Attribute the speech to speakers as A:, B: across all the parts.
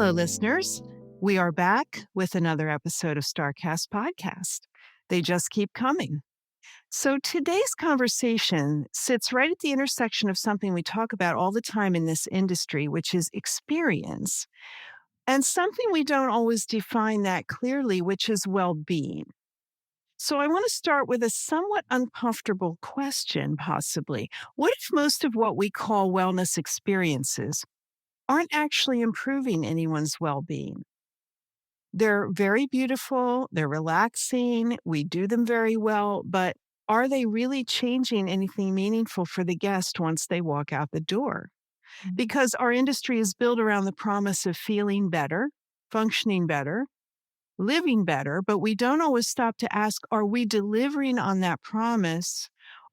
A: Hello, listeners. We are back with another episode of StarrCast podcast. They just keep coming. So today's conversation sits right at the intersection of something we talk about all the time in this industry, which is experience, and something we don't always define that clearly, which is well-being. So I want to start with a somewhat uncomfortable question, possibly. What if most of what we call wellness experiences aren't actually improving anyone's well-being? They're very beautiful, they're relaxing, we do them very well, but are they really changing anything meaningful for the guest once they walk out the door? Because our industry is built around the promise of feeling better, functioning better, living better, but we don't always stop to ask, are we delivering on that promise?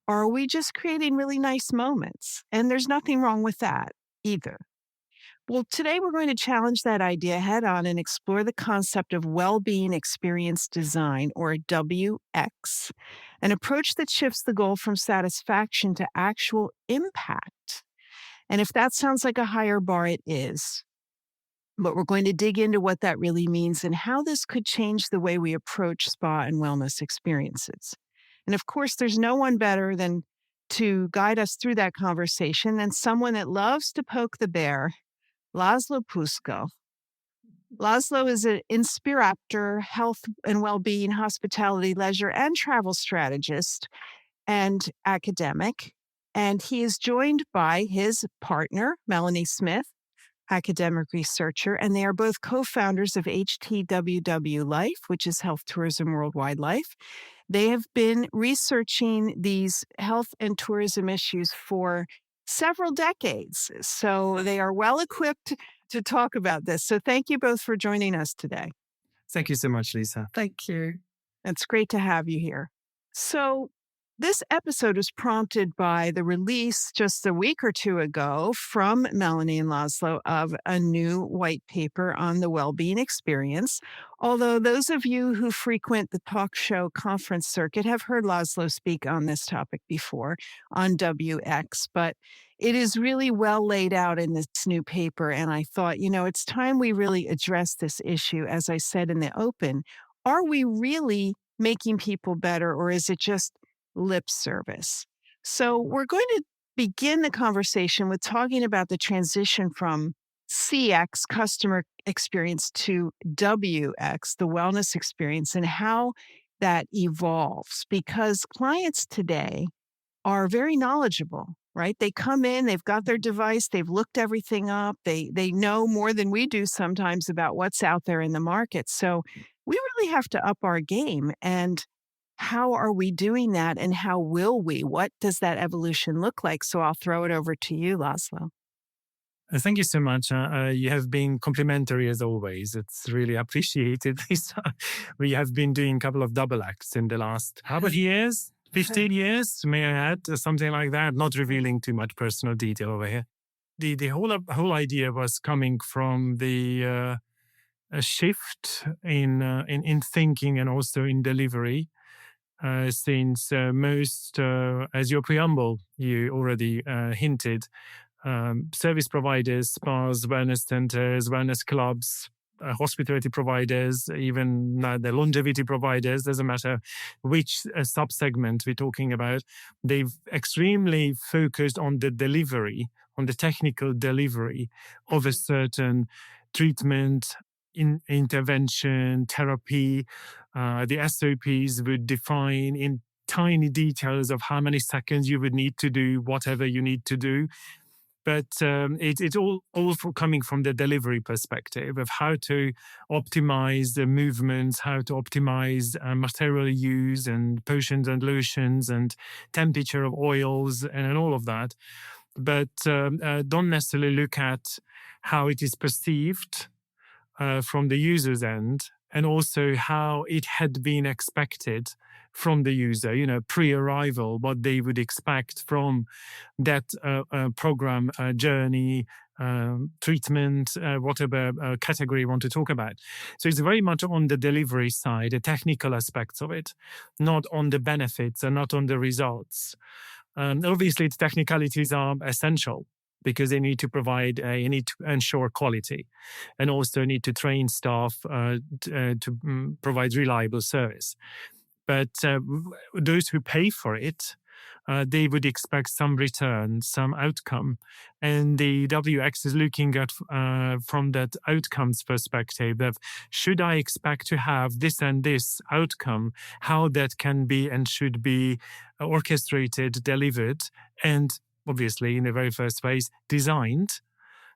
A: Or are we just creating really nice moments? And there's nothing wrong with that either. Well, today we're going to challenge that idea head on and explore the concept of well-being experience design, or WX, an approach that shifts the goal from satisfaction to actual impact. And if that sounds like a higher bar, it is. But we're going to dig into what that really means and how this could change the way we approach spa and wellness experiences. And of course, there's no one better than to guide us through that conversation than someone that loves to poke the bear, Laszlo Pusko. Laszlo is an Inspiraptor, health and well-being, hospitality, leisure, and travel strategist and academic. And he is joined by his partner, Melanie Smith, academic researcher, and they are both co-founders of HTWW Life, which is Health Tourism Worldwide Life. They have been researching these health and tourism issues for several decades, so they are well equipped to talk about this. So thank you both for joining us today.
B: Thank you so much, Lisa.
C: Thank you.
A: It's great to have you here. So this episode was prompted by the release just a week or two ago from Melanie and Laszlo of a new white paper on the well-being experience. Although those of you who frequent the talk show conference circuit have heard Laszlo speak on this topic before on WX, but it is really well laid out in this new paper. And I thought, it's time we really address this issue. As I said in the open, are we really making people better, or is it just lip service? So we're going to begin the conversation with talking about the transition from CX, customer experience, to WX, the wellness experience, and how that evolves. Because clients today are very knowledgeable, right? They come in, they've got their device, they've looked everything up, they know more than we do sometimes about what's out there in the market. So we really have to up our game. And how are we doing that, and how will we? What does that evolution look like? So I'll throw it over to you, Laszlo.
B: Thank you so much. You have been complimentary as always. It's really appreciated, Lisa. We have been doing a couple of double acts in the last, how about years? 15 years, may I add, something like that. Not revealing too much personal detail over here. The whole idea was coming from the a shift in thinking and also in delivery. Since most, as your preamble, you already hinted, service providers, spas, wellness centers, wellness clubs, hospitality providers, even the longevity providers, doesn't matter which subsegment we're talking about, they've extremely focused on the delivery, on the technical delivery of a certain treatment, intervention, therapy. The SOPs would define in tiny details of how many seconds you would need to do whatever you need to do. But it's all coming from the delivery perspective of how to optimize the movements, how to optimize material use and potions and lotions and temperature of oils and all of that. But don't necessarily look at how it is perceived from the user's end, and also how it had been expected from the user, pre-arrival, what they would expect from that program, journey, treatment, whatever category you want to talk about. So it's very much on the delivery side, the technical aspects of it, not on the benefits and not on the results. Obviously, the technicalities are essential. because they need to provide, you need to ensure quality, and also need to train staff to provide reliable service. But those who pay for it, they would expect some return, some outcome. And the WX is looking at from that outcomes perspective of, should I expect to have this and this outcome, how that can be and should be orchestrated, delivered, and obviously in the very first phase, designed,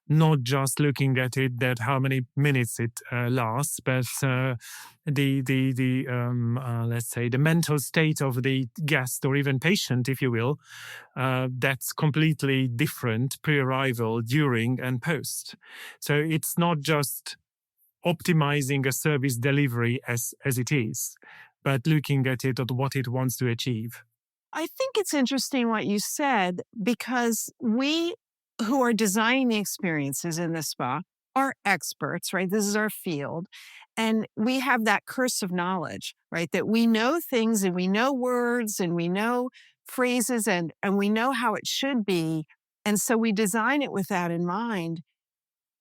B: not just looking at it that how many minutes it lasts, but the let's say the mental state of the guest or even patient, if you will, that's completely different pre-arrival, during, and post. So it's not just optimizing a service delivery as it is, but looking at it at what it wants to achieve.
A: I think it's interesting what you said because we who are designing the experiences in the spa are experts, right? This is our field. And we have that curse of knowledge, right? That we know things and we know words and we know phrases and we know how it should be. And so we design it with that in mind.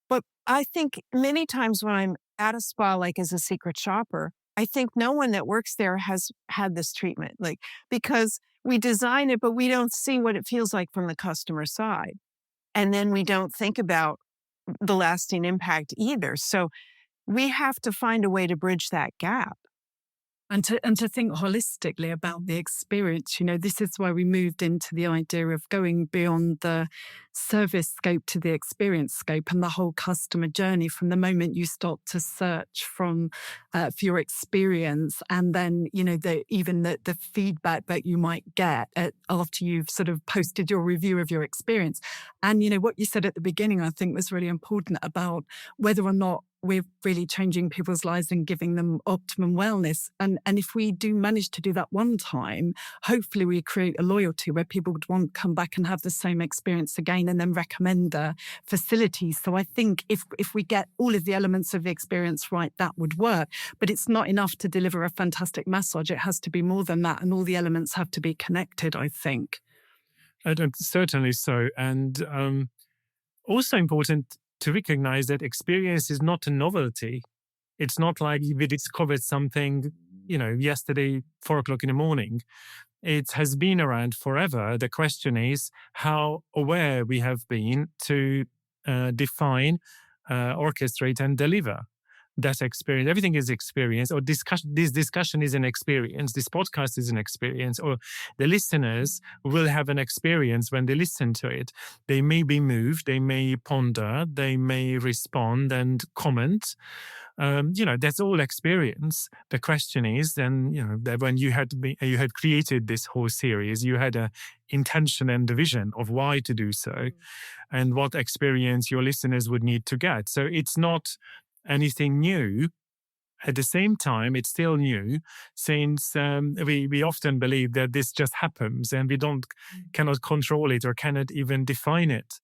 A: But I think many times when I'm at a spa, like as a secret shopper, I think no one that works there has had this treatment, like because we design it, but we don't see what it feels like from the customer side. And then we don't think about the lasting impact either. So we have to find a way to bridge that gap.
C: And to think holistically about the experience. This is why we moved into the idea of going beyond the service scope to the experience scope and the whole customer journey from the moment you start to search for your experience, and then even the feedback that you might get after you've sort of posted your review of your experience. And what you said at the beginning, I think, was really important about whether or not we're really changing people's lives and giving them optimum wellness. And if we do manage to do that one time, hopefully we create a loyalty where people would want to come back and have the same experience again and then recommend the facilities. So I think if we get all of the elements of the experience right, that would work. But it's not enough to deliver a fantastic massage. It has to be more than that. And all the elements have to be connected, I think.
B: Certainly so. And also important to recognize that experience is not a novelty. It's not like we discovered something, yesterday, 4:00 in the morning. It has been around forever. The question is how aware we have been to define, orchestrate, and deliver that experience. Everything is experience, or discussion. This discussion is an experience. This podcast is an experience, or the listeners will have an experience when they listen to it. They may be moved, they may ponder, they may respond and comment. That's all experience. The question is, then, that when you had created this whole series, you had a intention and a vision of why to do so, and what experience your listeners would need to get. So it's not anything new. At the same time, it's still new, since we often believe that this just happens and we cannot control it or cannot even define it.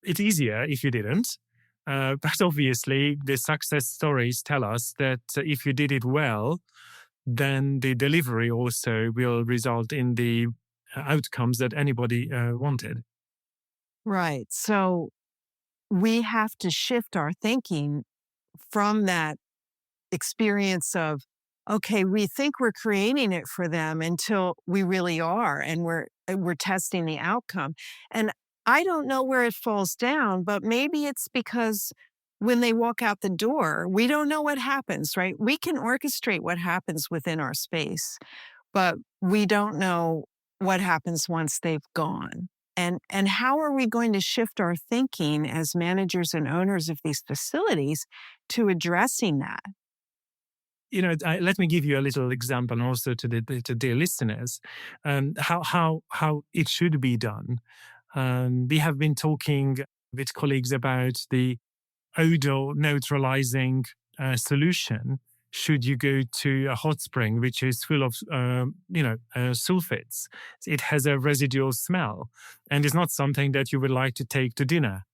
B: It's easier if you didn't. But obviously, the success stories tell us that if you did it well, then the delivery also will result in the outcomes that anybody wanted.
A: Right. So we have to shift our thinking from that experience of, okay, we think we're creating it for them until we really are, and we're testing the outcome. And I don't know where it falls down, but maybe it's because when they walk out the door, we don't know what happens, right? We can orchestrate what happens within our space, but we don't know what happens once they've gone. And how are we going to shift our thinking as managers and owners of these facilities to addressing that?
B: Let me give you a little example, and also to the dear listeners, how it should be done. We have been talking with colleagues about the odor neutralizing solution should you go to a hot spring which is full of sulfates. It has a residual smell, and it's not something that you would like to take to dinner,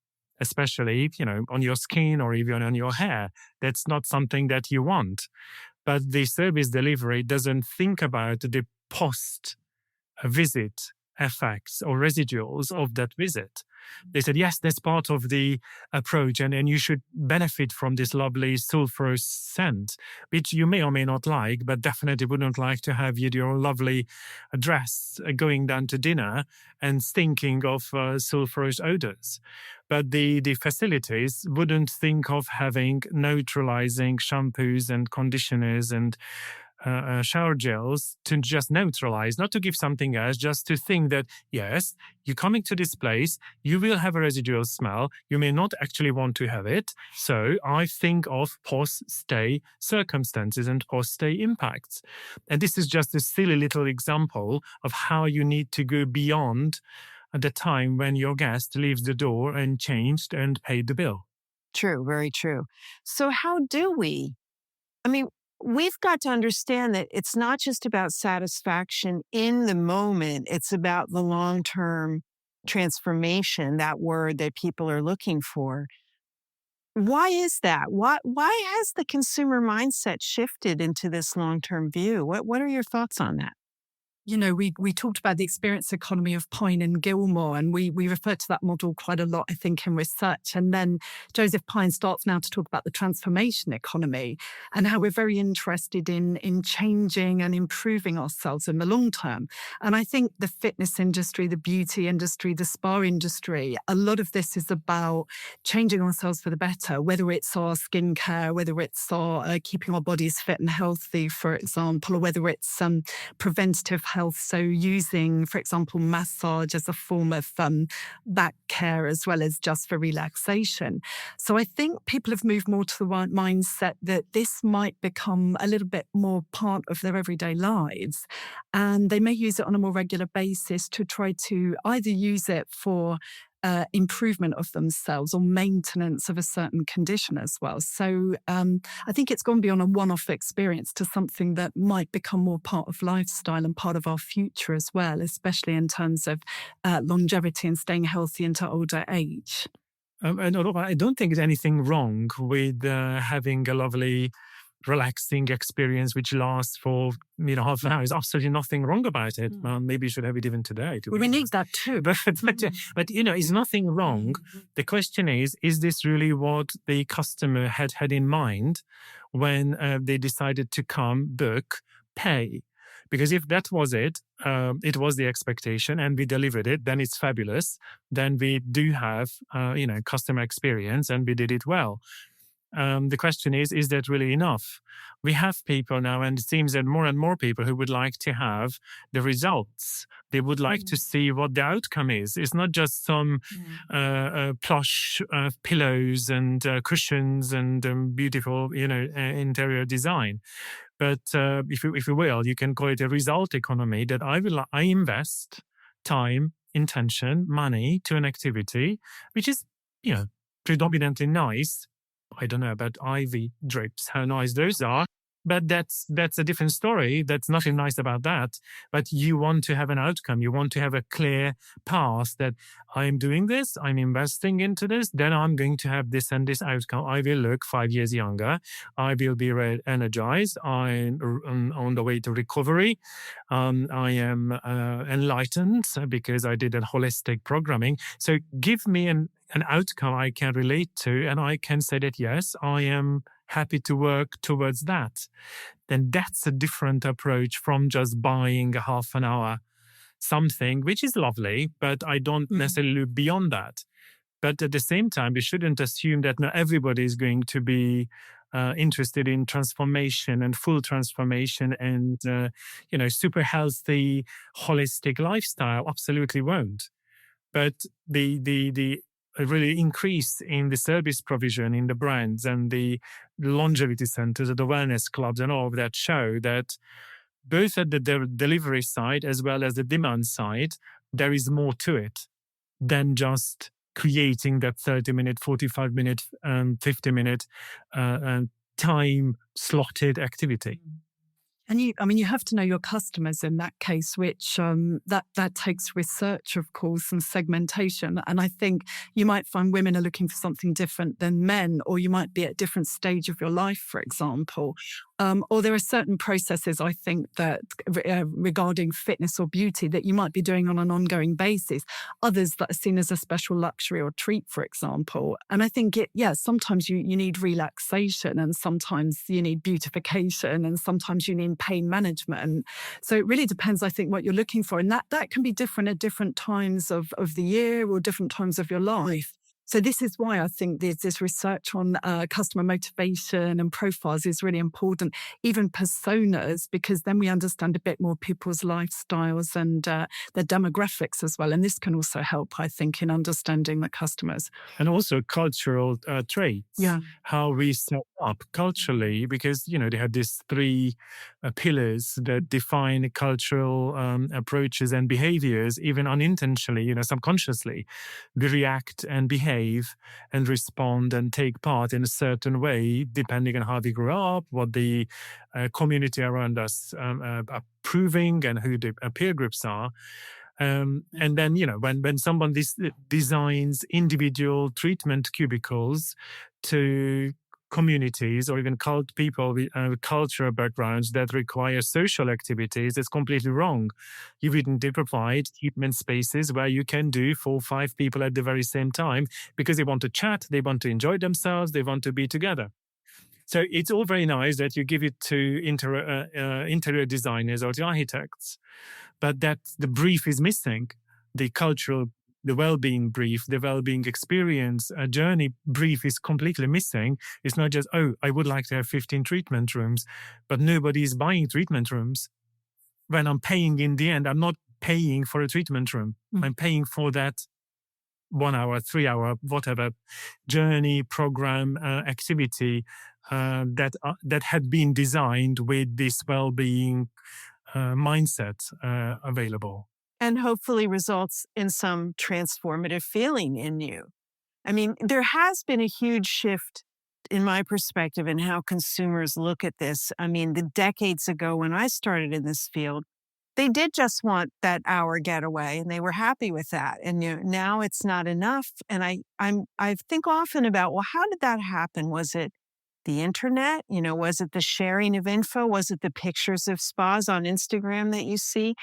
B: especially on your skin or even on your hair. That's not something that you want. But the service delivery doesn't think about the post visit effects or residuals of that visit. They said, yes, that's part of the approach, and you should benefit from this lovely sulfurous scent, which you may or may not like, but definitely wouldn't like to have your lovely dress going down to dinner and stinking of sulfurous odors. But the facilities wouldn't think of having neutralizing shampoos and conditioners and shower gels to just neutralize, not to give something else, just to think that, yes, you're coming to this place, you will have a residual smell, you may not actually want to have it. So I think of post-stay circumstances and post-stay impacts. And this is just a silly little example of how you need to go beyond the time when your guest leaves the door and changed and paid the bill.
A: True, very true. So how do we? I mean, we've got to understand that it's not just about satisfaction in the moment, it's about the long-term transformation, that word that people are looking for. Why is that? Why has the consumer mindset shifted into this long-term view? What are your thoughts on that?
C: You know, we talked about the experience economy of Pine and Gilmore, and we refer to that model quite a lot, I think, in research. And then Joseph Pine starts now to talk about the transformation economy and how we're very interested in changing and improving ourselves in the long term. And I think the fitness industry, the beauty industry, the spa industry, a lot of this is about changing ourselves for the better, whether it's our skincare, whether it's our keeping our bodies fit and healthy, for example, or whether it's preventative health. So using, for example, massage as a form of back care as well as just for relaxation. So I think people have moved more to the mindset that this might become a little bit more part of their everyday lives. And they may use it on a more regular basis to try to either use it for improvement of themselves or maintenance of a certain condition as well. So I think it's gone beyond a one-off experience to something that might become more part of lifestyle and part of our future as well, especially in terms of longevity and staying healthy into older age.
B: And I don't think there's anything wrong with having a lovely relaxing experience which lasts for half an hour. There's absolutely nothing wrong about it. Maybe you should have it even today.
C: We need that too.
B: But it's nothing wrong. The question is this really what the customer had in mind when they decided to come, book, pay? Because if that was it, it was the expectation and we delivered it, then it's fabulous. Then we do have, customer experience and we did it well. The question is that really enough? We have people now, and it seems that more and more people who would like to have the results. They would like to see what the outcome is. It's not just some plush pillows and cushions and beautiful, interior design. But if you will, you can call it a result economy. That I invest time, intention, money to an activity, which is predominantly nice. I don't know about IV drips, how nice those are, but that's a different story. That's nothing nice about that. But you want to have an outcome. You want to have a clear path that I'm doing this, I'm investing into this, then I'm going to have this and this outcome. I will look 5 years younger. I will be energized. I'm on the way to recovery. I am enlightened because I did a holistic programming. So give me an outcome I can relate to, and I can say that, yes, I am happy to work towards that. Then that's a different approach from just buying a half an hour something, which is lovely, but I don't necessarily look beyond that. But at the same time, we shouldn't assume that not everybody is going to be interested in transformation and full transformation and, super healthy, holistic lifestyle. Absolutely won't. But the really increase in the service provision in the brands and the longevity centers, the wellness clubs and all of that show that both at the delivery side as well as the demand side, there is more to it than just creating that 30-minute, 45-minute, 50-minute time slotted activity.
C: And you have to know your customers in that case, which that takes research, of course, and segmentation. And I think you might find women are looking for something different than men, or you might be at a different stage of your life, for example. Or there are certain processes, I think, that regarding fitness or beauty that you might be doing on an ongoing basis. Others that are seen as a special luxury or treat, for example. And I think sometimes you need relaxation, and sometimes you need beautification, and sometimes you need pain management. So it really depends, I think, what you're looking for. And that can be different at different times of the year or different times of your life. So this is why I think this research on customer motivation and profiles is really important, even personas, because then we understand a bit more people's lifestyles and their demographics as well. And this can also help, I think, in understanding the customers.
B: And also cultural traits,
C: Yeah.
B: how we set up culturally, because, they have these three pillars that define cultural approaches and behaviors, even unintentionally, subconsciously. We react and behave and respond and take part in a certain way, depending on how we grew up, what the community around us are proving, and who the peer groups are. And then, when someone designs individual treatment cubicles to communities or even people with cultural backgrounds that require social activities, it's completely wrong. You wouldn't provide treatment spaces where you can do 4 or 5 people at the very same time, because they want to chat, they want to enjoy themselves, they want to be together. So it's all very nice that you give it to interior designers or to architects, but that the brief is missing. The cultural, the well-being brief, the well-being experience, journey brief is completely missing. It's not just, I would like to have 15 treatment rooms, but nobody is buying treatment rooms. When I'm paying in the end, I'm not paying for a treatment room. I'm paying for that 1 hour, 3 hour, whatever journey, program, activity that had been designed with this well-being mindset available.
A: And hopefully results in some transformative feeling in you. I mean, there has been a huge shift in my perspective in how consumers look at this. I mean, the decades ago when I started in this field, they did just want that hour getaway and they were happy with that. And now it's not enough. And I think often about, well, how did that happen? Was it the internet? Was it the sharing of info? Was it the pictures of spas on Instagram that you see?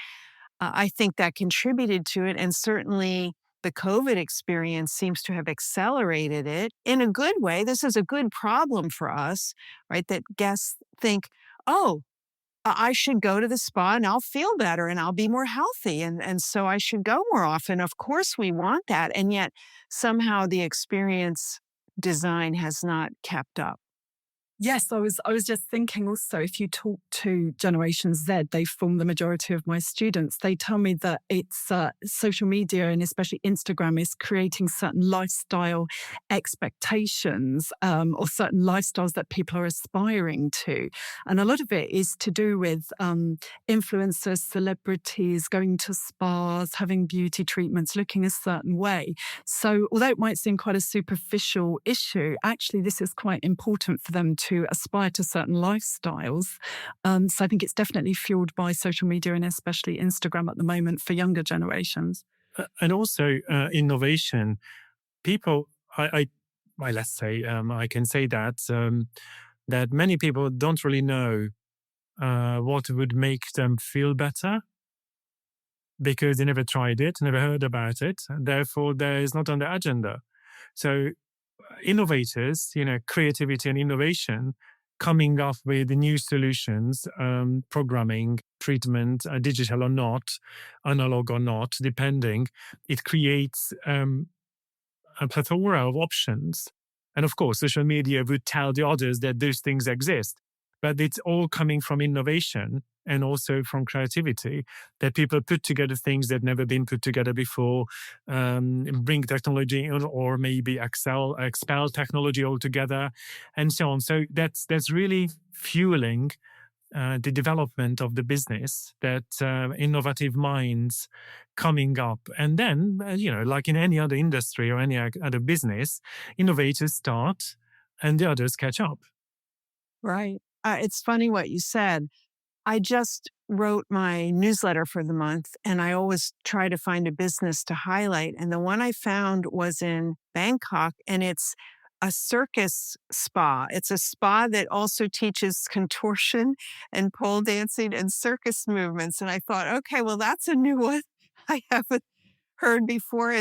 A: I think that contributed to it. And certainly the COVID experience seems to have accelerated it in a good way. This is a good problem for us, right? That guests think, oh, I should go to the spa and I'll feel better and I'll be more healthy. And so I should go more often. Of course, we want that. And yet somehow the experience design has not kept up.
C: Yes, I was just thinking also, if you talk to Generation Z, they form the majority of my students. They tell me that it's social media and especially Instagram is creating certain lifestyle expectations or certain lifestyles that people are aspiring to. And a lot of it is to do with influencers, celebrities, going to spas, having beauty treatments, looking a certain way. So although it might seem quite a superficial issue, actually this is quite important for them to aspire to certain lifestyles. So I think it's definitely fueled by social media and especially Instagram at the moment for younger generations.
B: And also innovation. People, let's say, I can say that that many people don't really know what would make them feel better, because they never tried it, never heard about it. Therefore, there is not on the agenda. So innovators, creativity and innovation, coming up with new solutions, programming, treatment, digital or not, analog or not, depending, it creates a plethora of options. And of course, social media would tell the others that those things exist. But it's all coming from innovation and also from creativity, that people put together things that never been put together before, bring technology in, or maybe expel technology altogether, and so on. So that's really fueling the development of the business, that innovative minds coming up. And then, like in any other industry or any other business, innovators start and the others catch up.
A: Right. It's funny what you said. I just wrote my newsletter for the month, and I always try to find a business to highlight. And the one I found was in Bangkok, and it's a circus spa. It's a spa that also teaches contortion and pole dancing and circus movements. And I thought, okay, well, that's a new one I haven't heard before.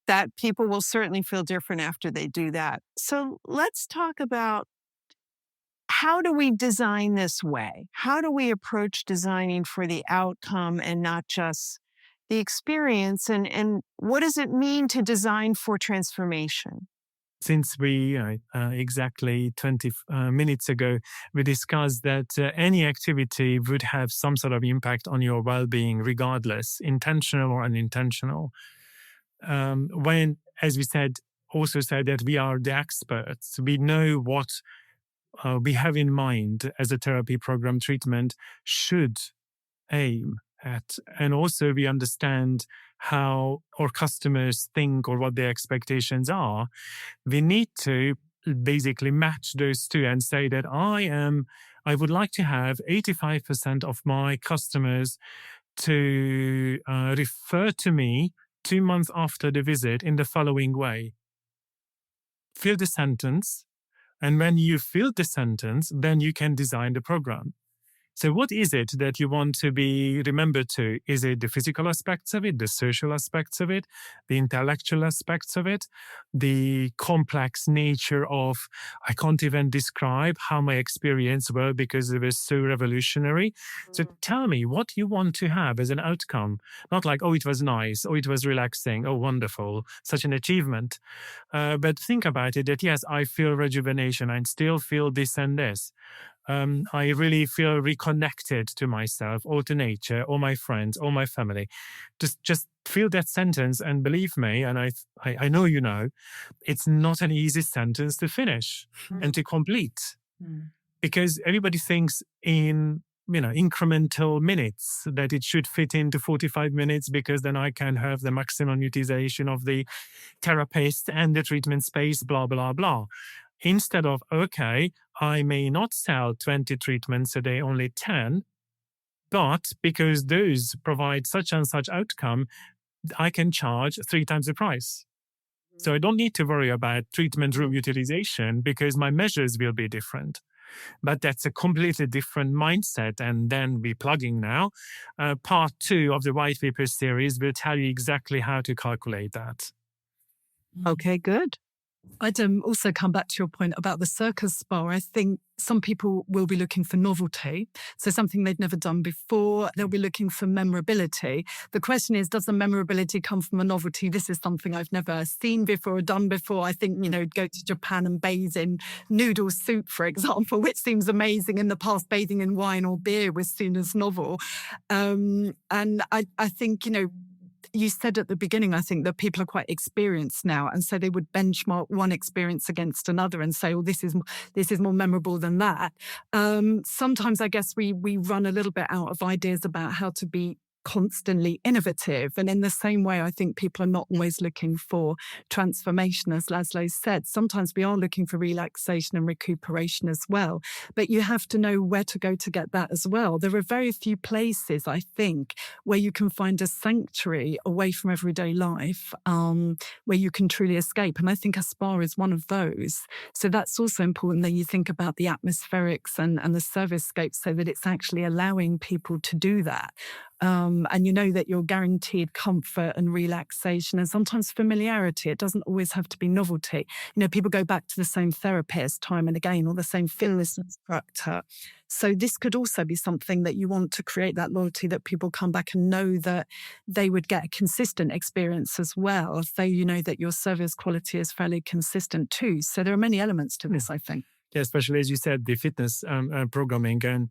A: That people will certainly feel different after they do that. So let's talk about, how do we design this way? How do we approach designing for the outcome and not just the experience? And what does it mean to design for transformation?
B: Since we exactly 20 minutes ago, we discussed that any activity would have some sort of impact on your well-being, regardless, intentional or unintentional. When, as we said, also said that we are the experts, we know what we have in mind as a therapy program treatment should aim at. And also we understand how our customers think or what their expectations are. We need to basically match those two and say that I would like to have 85% of my customers to refer to me 2 months after the visit in the following way. Fill the sentence. And when you fill the sentence, then you can design the program. So what is it that you want to be remembered to? Is it the physical aspects of it, the social aspects of it, the intellectual aspects of it, the complex nature of, I can't even describe how my experience was because it was so revolutionary. So tell me what you want to have as an outcome. Not like, oh, it was nice, oh, it was relaxing, oh, wonderful, such an achievement. But think about it that, yes, I feel rejuvenation, I still feel this and this. I really feel reconnected to myself or to nature or my friends or my family. Just feel that sentence, and believe me, and I know you know, it's not an easy sentence to finish and to complete, because everybody thinks in incremental minutes, that it should fit into 45 minutes because then I can have the maximum utilization of the therapist and the treatment space, blah, blah, blah. Instead of, okay, I may not sell 20 treatments a day, only 10, but because those provide such and such outcome, I can charge 3 times the price. So I don't need to worry about treatment room utilization because my measures will be different. But that's a completely different mindset. And then we're plugging now. Part 2 of the white paper series will tell you exactly how to calculate that.
A: Okay, good.
C: I'd also come back to your point about the circus spa. I think some people will be looking for novelty, so something they've never done before. They'll be looking for memorability. The question is, does the memorability come from a novelty? This is something I've never seen before or done before. I think, go to Japan and bathe in noodle soup, for example, which seems amazing. In the past, bathing in wine or beer was seen as novel. And I think, you said at the beginning, I think, that people are quite experienced now. And so they would benchmark one experience against another and say, oh, this is more memorable than that. Sometimes I guess we run a little bit out of ideas about how to be constantly innovative. And in the same way, I think people are not always looking for transformation, as Laszlo said. Sometimes we are looking for relaxation and recuperation as well. But you have to know where to go to get that as well. There are very few places, I think, where you can find a sanctuary away from everyday life, where you can truly escape. And I think a spa is one of those. So that's also important that you think about the atmospherics and the service scope so that it's actually allowing people to do that. And you know that you're guaranteed comfort and relaxation and sometimes familiarity. It doesn't always have to be novelty. People go back to the same therapist time and again, or the same fitness instructor. So this could also be something that you want to create, that loyalty, that people come back and know that they would get a consistent experience as well. So you know that your service quality is fairly consistent too. So there are many elements to this, I think.
B: Yeah, especially as you said, the fitness programming and,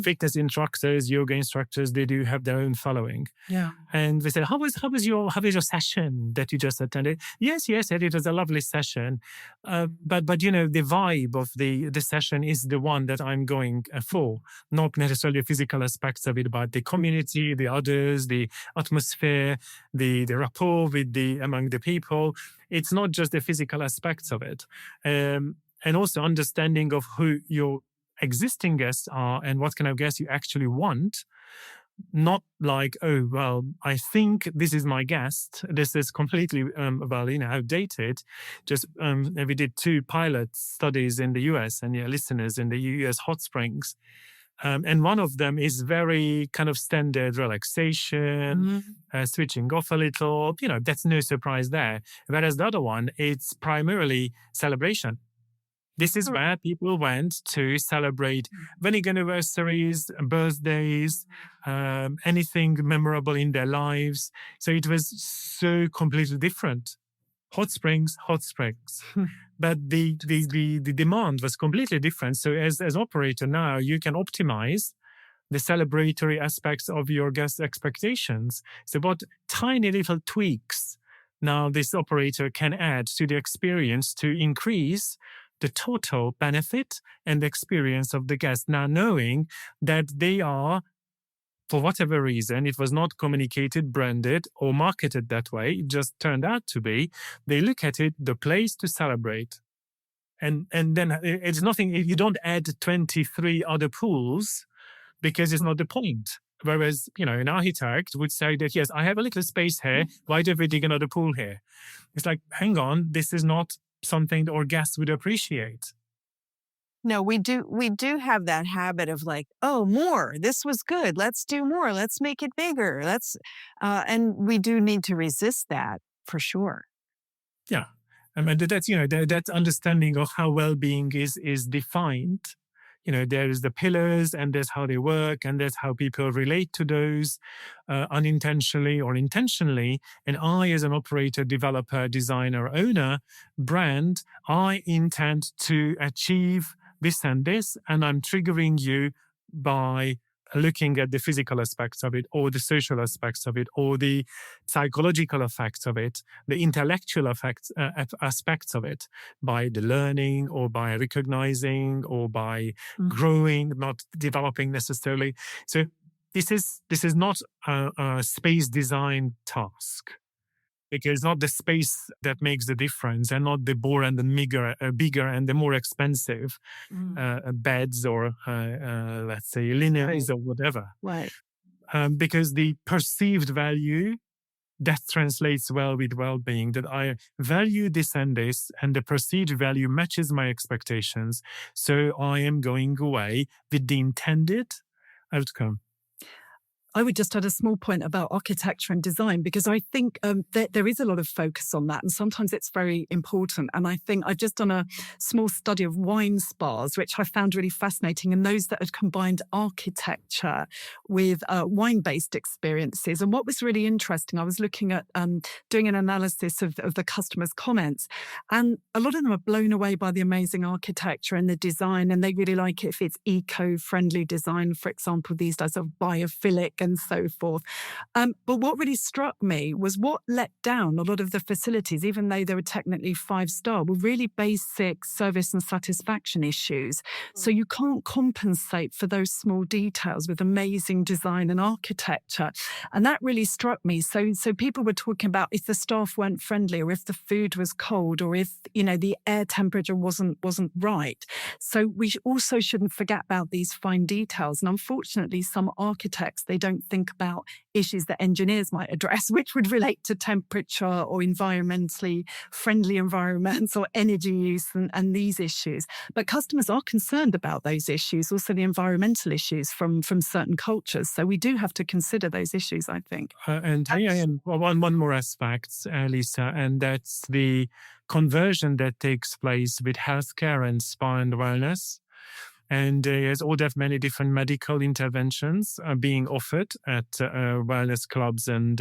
B: fitness instructors, yoga instructors, they do have their own following.
C: Yeah.
B: And they said, how was your session that you just attended? Yes, it was a lovely session. But the vibe of the session is the one that I'm going for, not necessarily the physical aspects of it, but the community, the others, the atmosphere, the rapport among the people. It's not just the physical aspects of it. And also understanding of who your existing guests are and what kind of guests you actually want. not like, oh, well, I think this is my guest. This is completely, outdated. Just we did 2 pilot studies in the US and listeners in the US hot springs. And one of them is very kind of standard relaxation, switching off a little, that's no surprise there. Whereas the other one, it's primarily celebration. This is where people went to celebrate wedding anniversaries, birthdays, anything memorable in their lives. So it was so completely different. Hot springs, hot springs. But the demand was completely different. So as operator now, you can optimize the celebratory aspects of your guest expectations. So what tiny little tweaks now this operator can add to the experience to increase the total benefit and experience of the guest. Now knowing that they are, for whatever reason, it was not communicated, branded, or marketed that way. It just turned out to be. They look at it, the place to celebrate. And then it's nothing, you don't add 23 other pools because it's not the point. Whereas, an architect would say that, yes, I have a little space here. Why do we dig another pool here? It's like, hang on, this is not something our guests would appreciate.
A: No, we do have that habit of like, oh, more, this was good. Let's do more. Let's make it bigger. And we do need to resist that for sure.
B: Yeah. I mean, that's, that understanding of how well-being is defined. There is the pillars and that's how they work and that's how people relate to those unintentionally or intentionally. And I, as an operator, developer, designer, owner, brand, I intend to achieve this and this, and I'm triggering you by looking at the physical aspects of it, or the social aspects of it, or the psychological effects of it, the intellectual aspects of it, by the learning or by recognizing or by growing, not developing necessarily. So this is not a space design task. Because it's not the space that makes the difference, and not the more and the bigger and the more expensive beds or let's say linens or whatever.
A: Right.
B: Because the perceived value that translates well with well-being, that I value this, and the perceived value matches my expectations. So I am going away with the intended outcome.
C: I would just add a small point about architecture and design, because I think there is a lot of focus on that, and sometimes it's very important. And I think I've just done a small study of wine spas, which I found really fascinating, and those that had combined architecture with wine-based experiences. And what was really interesting, I was looking at doing an analysis of the customers' comments, and a lot of them are blown away by the amazing architecture and the design, and they really like it if it's eco-friendly design, for example, these days of biophilic and so forth. But what really struck me was what let down a lot of the facilities, even though they were technically 5-star, were really basic service and satisfaction issues. So you can't compensate for those small details with amazing design and architecture. And that really struck me. So people were talking about if the staff weren't friendly, or if the food was cold, or if, the air temperature wasn't right. So we also shouldn't forget about these fine details. And unfortunately, some architects, they don't think about issues that engineers might address, which would relate to temperature or environmentally friendly environments or energy use and these issues. But customers are concerned about those issues, also the environmental issues from certain cultures. So we do have to consider those issues, I think.
B: And one more aspect, Lisa, and that's the conversion that takes place with healthcare and spa and wellness. And there's all that many different medical interventions being offered at wellness clubs and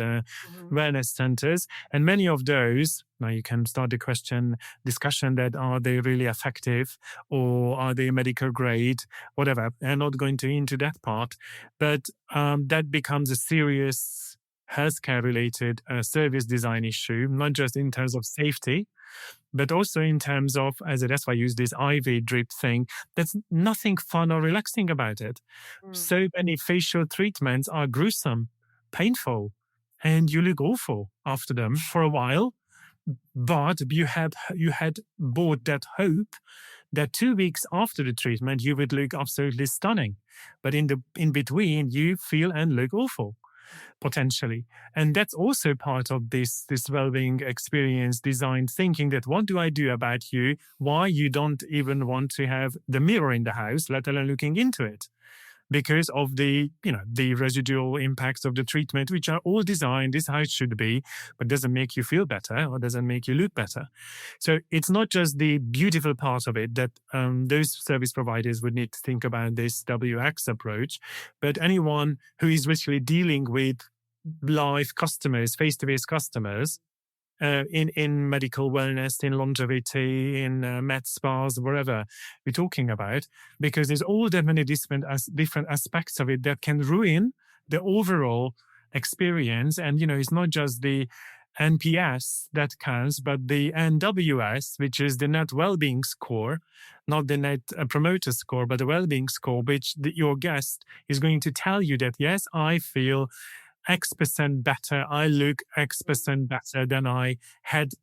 B: wellness centers. And many of those, now you can start the discussion that are they really effective, or are they medical grade, whatever. I'm not going into that part, but that becomes a serious healthcare related service design issue, not just in terms of safety, but also in terms of, that's why I use this IV drip thing, there's nothing fun or relaxing about it. So many facial treatments are gruesome, painful, and you look awful after them for a while. But you had bought that hope that 2 weeks after the treatment, you would look absolutely stunning. But in between, you feel and look awful, potentially. And that's also part of this well-being experience design thinking, that what do I do about you, why you don't even want to have the mirror in the house, let alone looking into it, because of the residual impacts of the treatment, which are all designed, this is how it should be, but doesn't make you feel better or doesn't make you look better. So it's not just the beautiful part of it that those service providers would need to think about this WX approach, but anyone who is literally dealing with live customers, face-to-face customers, in medical wellness, in longevity, in med spas, wherever we're talking about, because there's all that many different aspects of it that can ruin the overall experience. And, it's not just the NPS that counts, but the NWS, which is the Net Wellbeing Score, not the Net Promoter Score, but the Wellbeing Score, which your guest is going to tell you that, yes, I feel X% better, I look X% better than I had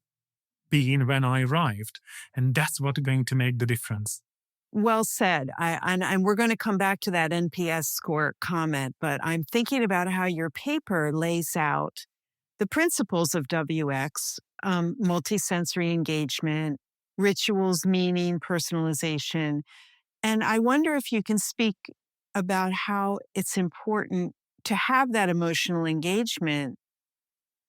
B: been when I arrived. And that's what's going to make the difference.
A: Well said. And we're going to come back to that NPS score comment, but I'm thinking about how your paper lays out the principles of WX, multisensory engagement, rituals, meaning, personalization. And I wonder if you can speak about how it's important to have that emotional engagement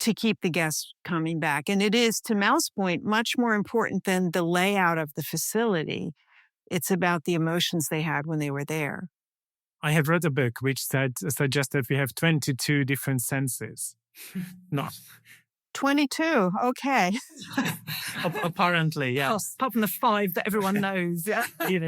A: to keep the guests coming back. And it is, to Mal's point, much more important than the layout of the facility. It's about the emotions they had when they were there.
B: I have read a book which suggests that we have 22 different senses. No.
A: 22. Okay.
B: Apparently, yes.
C: Oh, apart from the 5 that everyone knows. Yeah.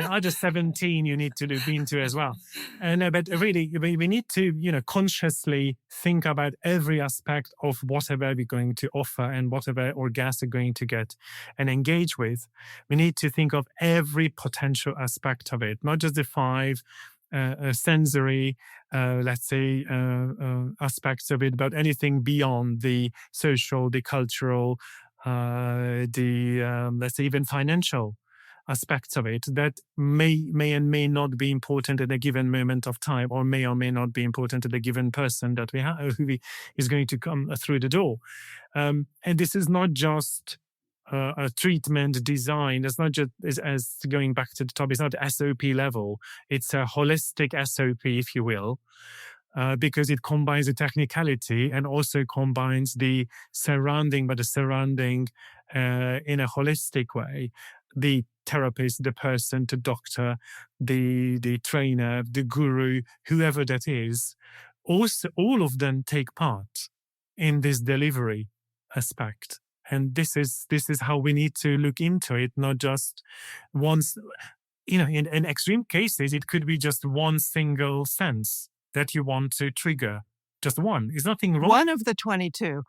B: Other 17 you need to look into as well. But really, we need to, consciously think about every aspect of whatever we're going to offer and whatever our guests are going to get and engage with. We need to think of every potential aspect of it, not just the 5 sensory, let's say, aspects of it, but anything beyond the social, the cultural, let's say even financial aspects of it that may and may not be important at a given moment of time, or may not be important to the given person that we have who is going to come through the door. And this is not just a treatment design. It's not just as going back to the top. It's not SOP level. It's a holistic SOP, if you will, because it combines the technicality and also combines the surrounding, in a holistic way. The therapist, the person, the doctor, the trainer, the guru, whoever that is, also all of them take part in this delivery aspect. And this is how we need to look into it, not just once. In extreme cases, it could be just one single sense that you want to trigger. Just one. There's nothing wrong.
A: One of the 22.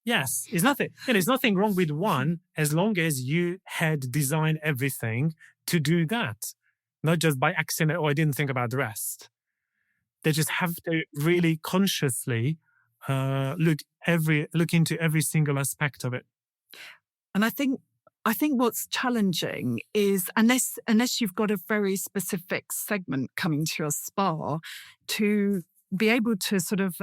B: Yes, there's nothing wrong with one, as long as you had designed everything to do that, not just by accident. I didn't think about the rest. They just have to really consciously look into every single aspect of it.
C: And I think what's challenging is unless you've got a very specific segment coming to your spa, to be able to sort of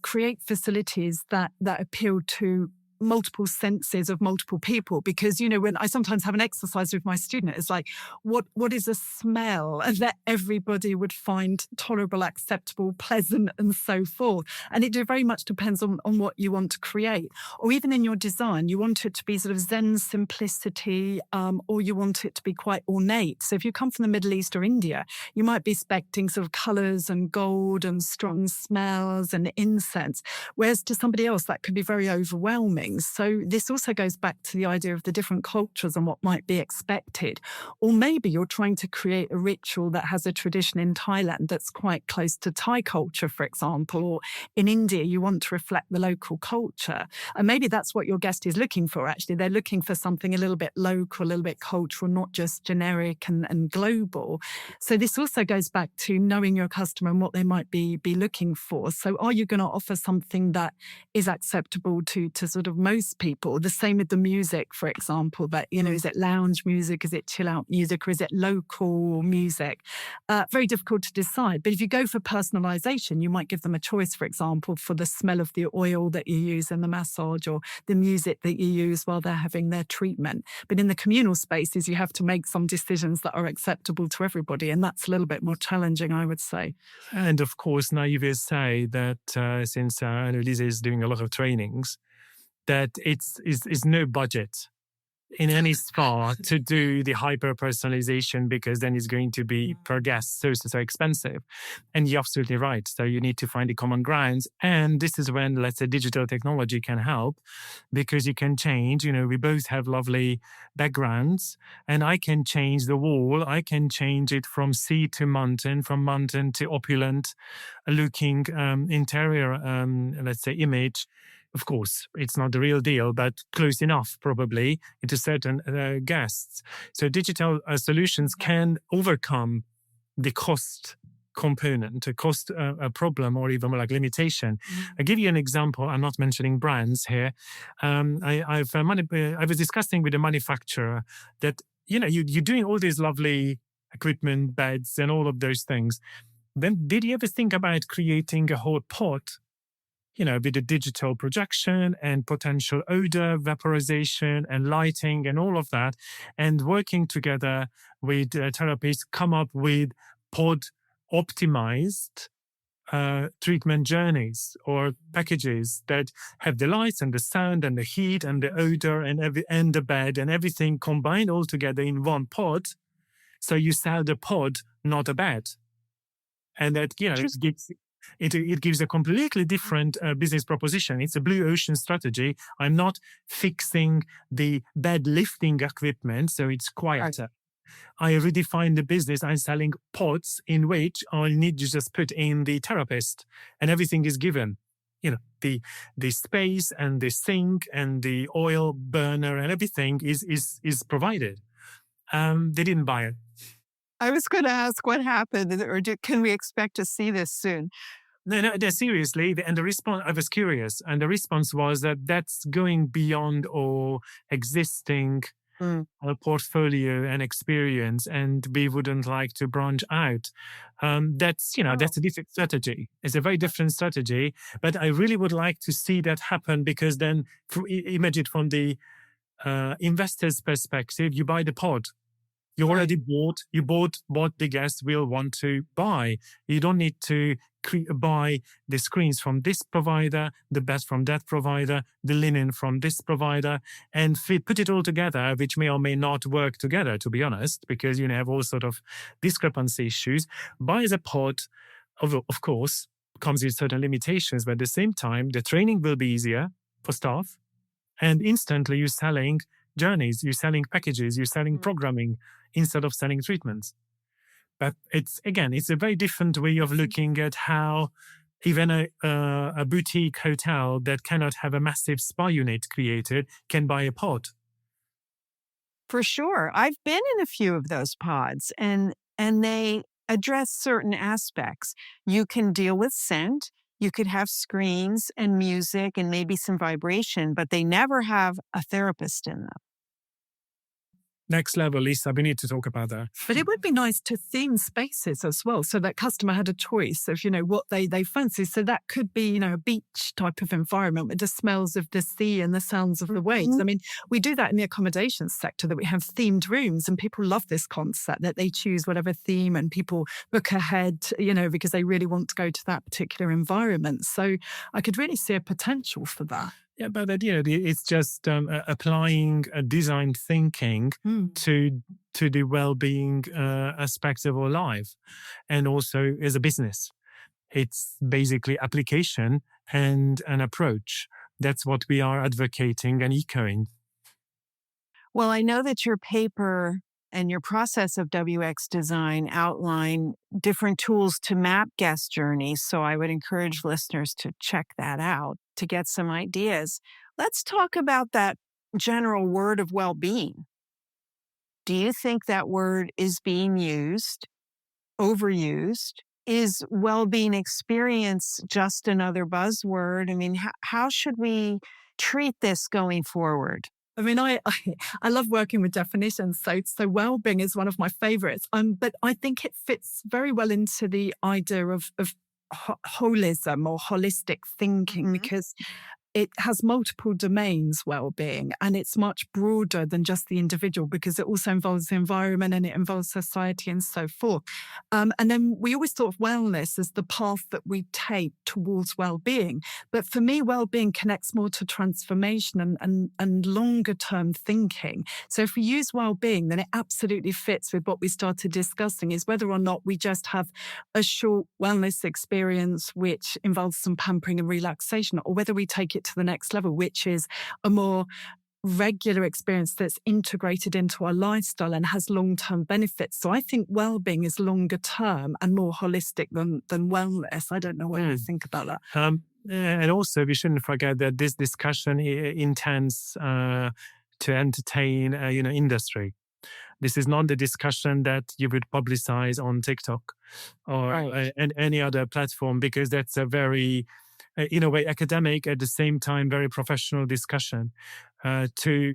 C: create facilities that appeal to multiple senses of multiple people. Because, when I sometimes have an exercise with my student, it's like, what is a smell and that everybody would find tolerable, acceptable, pleasant, and so forth. And it very much depends on what you want to create. Or even in your design, you want it to be sort of Zen simplicity, or you want it to be quite ornate. So if you come from the Middle East or India, you might be expecting sort of colours and gold and strong smells and incense. Whereas to somebody else, that could be very overwhelming. So this also goes back to the idea of the different cultures and what might be expected. Or maybe you're trying to create a ritual that has a tradition in Thailand that's quite close to Thai culture, for example, or in India, you want to reflect the local culture. And maybe that's what your guest is looking for, actually. They're looking for something a little bit local, a little bit cultural, not just generic and global. So this also goes back to knowing your customer and what they might be looking for. So are you going to offer something that is acceptable to sort of most people. The same with the music, for example, but, is it lounge music? Is it chill out music? Or is it local music? Very difficult to decide. But if you go for personalization, you might give them a choice, for example, for the smell of the oil that you use in the massage or the music that you use while they're having their treatment. But in the communal spaces, you have to make some decisions that are acceptable to everybody. And that's a little bit more challenging, I would say.
B: And of course, now you will say that since Annalisa is doing a lot of trainings, that it's no budget in any spa to do the hyper personalization, because then it's going to be per guest so expensive. And you're absolutely right. So you need to find the common grounds. And this is when, let's say, digital technology can help, because you can change. We both have lovely backgrounds, and I can change the wall. I can change it from sea to mountain, from mountain to opulent looking interior, let's say, image. Of course, it's not the real deal, but close enough probably into certain guests. So digital solutions can overcome the cost component, a cost a problem, or even more like limitation. I'll give you an example. I'm not mentioning brands here. I was discussing with a manufacturer that, you're doing all these lovely equipment, beds, and all of those things. Then did you ever think about creating a whole pod, with the digital projection and potential odor, vaporization and lighting and all of that, and working together with therapists, come up with pod optimized treatment journeys or packages that have the lights and the sound and the heat and the odor and the bed and everything combined all together in one pod. So you sell the pod, not a bed. And that, it gives a completely different business proposition. It's a blue ocean strategy. I'm not fixing the bed lifting equipment, so it's quieter. I redefine the business. I'm selling pods in which I need to just put in the therapist, and everything is given. The space and the sink and the oil burner and everything is provided. They didn't buy it.
A: I was going to ask what happened, or can we expect to see this soon?
B: No, seriously. And the response, I was curious, and the response was that that's going beyond our existing portfolio and experience, and we wouldn't like to branch out. That's a different strategy. It's a very different strategy, but I really would like to see that happen, because then, imagine from the investor's perspective, you buy the pod. You already bought what the guest will want to buy. You don't need to buy the screens from this provider, the bed from that provider, the linen from this provider, and put it all together, which may or may not work together, to be honest, because you have all sort of discrepancy issues. Buy the pod, of course, comes with certain limitations, but at the same time, the training will be easier for staff, and instantly you're selling journeys, you're selling packages, you're selling programming instead of selling treatments. But it's a very different way of looking at how even a boutique hotel that cannot have a massive spa unit created can buy a pod.
A: For sure. I've been in a few of those pods, and they address certain aspects. You can deal with scent. You could have screens and music and maybe some vibration, but they never have a therapist in them.
B: Next level, Lisa, we need to talk about that.
C: But it would be nice to theme spaces as well, so that customer had a choice of, what they fancy. So that could be, a beach type of environment with the smells of the sea and the sounds of the waves. I mean, we do that in the accommodation sector, that we have themed rooms, and people love this concept that they choose whatever theme and people book ahead, because they really want to go to that particular environment. So I could really see a potential for that.
B: Yeah, but it's just applying a design thinking to the well-being aspects of our life, and also as a business. It's basically application and an approach. That's what we are advocating and echoing.
A: Well, I know that your paper and your process of WX design outline different tools to map guest journeys. So I would encourage listeners to check that out to get some ideas. Let's talk about that general word of well-being. Do you think that word is being used, overused? Is well-being experience just another buzzword? I mean, how should we treat this going forward?
C: I mean, I love working with definitions. So well-being is one of my favorites. But I think it fits very well into the idea of holism or holistic thinking, because it has multiple domains, well-being, and it's much broader than just the individual, because it also involves the environment and it involves society and so forth. And then we always thought of wellness as the path that we take towards well-being. But for me, well-being connects more to transformation and longer-term thinking. So if we use well-being, then it absolutely fits with what we started discussing, is whether or not we just have a short wellness experience which involves some pampering and relaxation, or whether we take it to the next level, which is a more regular experience that's integrated into our lifestyle and has long-term benefits. So I think well-being is longer term and more holistic than wellness. I don't know what you think about that.
B: And also, we shouldn't forget that this discussion intends to entertain, industry. This is not the discussion that you would publicize on TikTok or any other platform, because that's a very, in a way, academic, at the same time, very professional discussion to